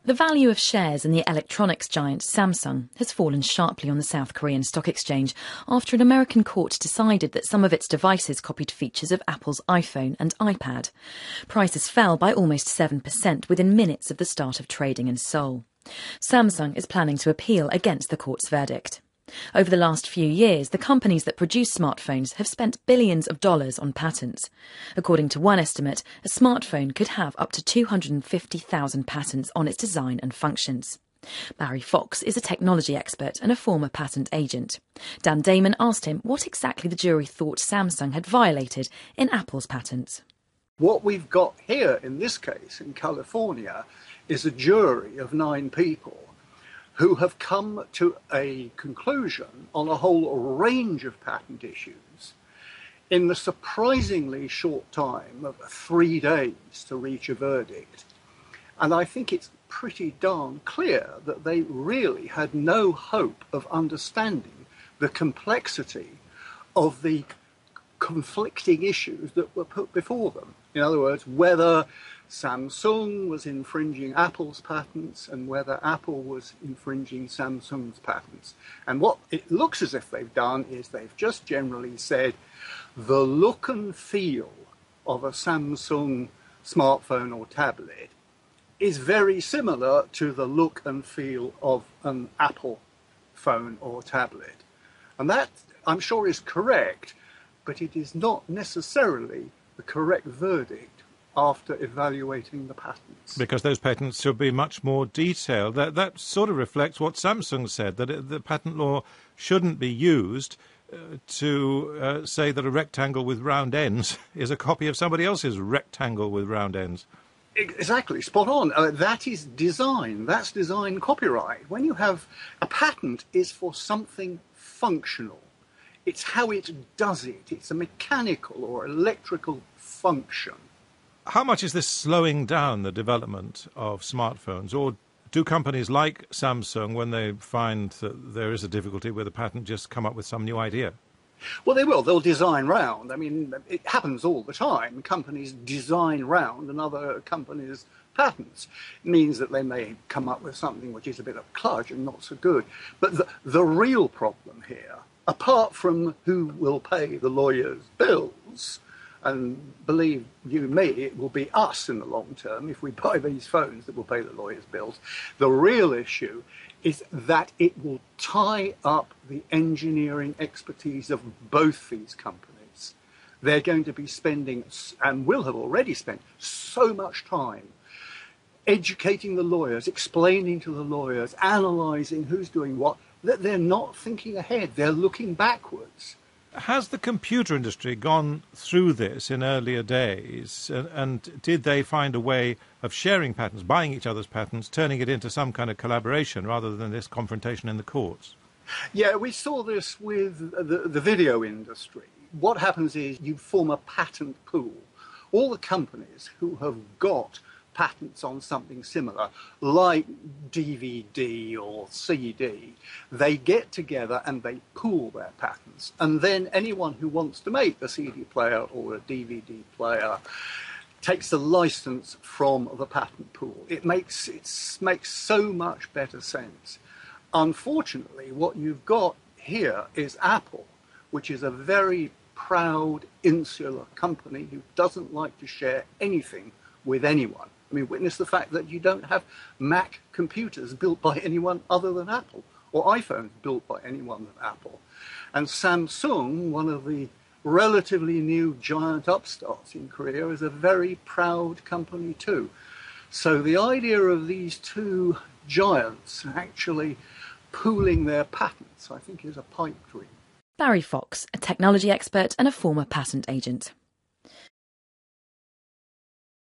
The value of shares in the electronics giant Samsung has fallen sharply on the South Korean stock exchange after an American court decided that some of its devices copied features of Apple's iPhone and iPad. Prices fell by almost 7% within minutes of the start of trading in Seoul. Samsung is planning to appeal against the court's verdict. Over the last few years, the companies that produce smartphones have spent billions of dollars on patents. According to one estimate, a smartphone could have up to 250,000 patents on its design and functions. Barry Fox is a technology expert and a former patent agent. Dan Damon asked him what exactly the jury thought Samsung had violated in Apple's patents. What we've got here in this case in California is a jury of 9 people who have come to a conclusion on a whole range of patent issues in the surprisingly short time of 3 days to reach a verdict. And I think it's pretty darn clear that they really had no hope of understanding the complexity of the conflicting issues that were put before them. In other words, whether Samsung was infringing Apple's patents and whether Apple was infringing Samsung's patents. And what it looks as if they've done is they've just generally said the look and feel of a Samsung smartphone or tablet is very similar to the look and feel of an Apple phone or tablet. And that, I'm sure, is correct, but it is not necessarily the correct verdict after evaluating the patents. Because those patents should be much more detailed. That sort of reflects what Samsung said, that the patent law shouldn't be used to say that a rectangle with round ends is a copy of somebody else's rectangle with round ends. Exactly, spot on. That is design. That's design copyright. When you have a patent is for something functional. It's how it does it. It's a mechanical or electrical function. How much is this slowing down the development of smartphones? Or do companies like Samsung, when they find that there is a difficulty with a patent, just come up with some new idea? Well, they will. They'll design round. I mean, it happens all the time. Companies design round another company's patents. It means that they may come up with something which is a bit of kludge and not so good. But the real problem here, apart from who will pay the lawyers' bills, and believe you me, it will be us in the long term if we buy these phones that will pay the lawyers' bills. The real issue is that it will tie up the engineering expertise of both these companies. They're going to be spending, and will have already spent, so much time educating the lawyers, explaining to the lawyers, analysing who's doing what, that they're not thinking ahead, they're looking backwards. Has the computer industry gone through this in earlier days, and did they find a way of sharing patents, buying each other's patents, turning it into some kind of collaboration rather than this confrontation in the courts? Yeah, we saw this with the video industry. What happens is you form a patent pool. All the companies who have got patents on something similar, like DVD or CD, they get together and they pool their patents. And then anyone who wants to make a CD player or a DVD player takes the license from the patent pool. It makes so much better sense. Unfortunately, what you've got here is Apple, which is a very proud, insular company who doesn't like to share anything with anyone. I mean, witness the fact that you don't have Mac computers built by anyone other than Apple, or iPhones built by anyone than Apple. And Samsung, one of the relatively new giant upstarts in Korea, is a very proud company too. So the idea of these two giants actually pooling their patents, I think, is a pipe dream. Barry Fox, a technology expert and a former patent agent.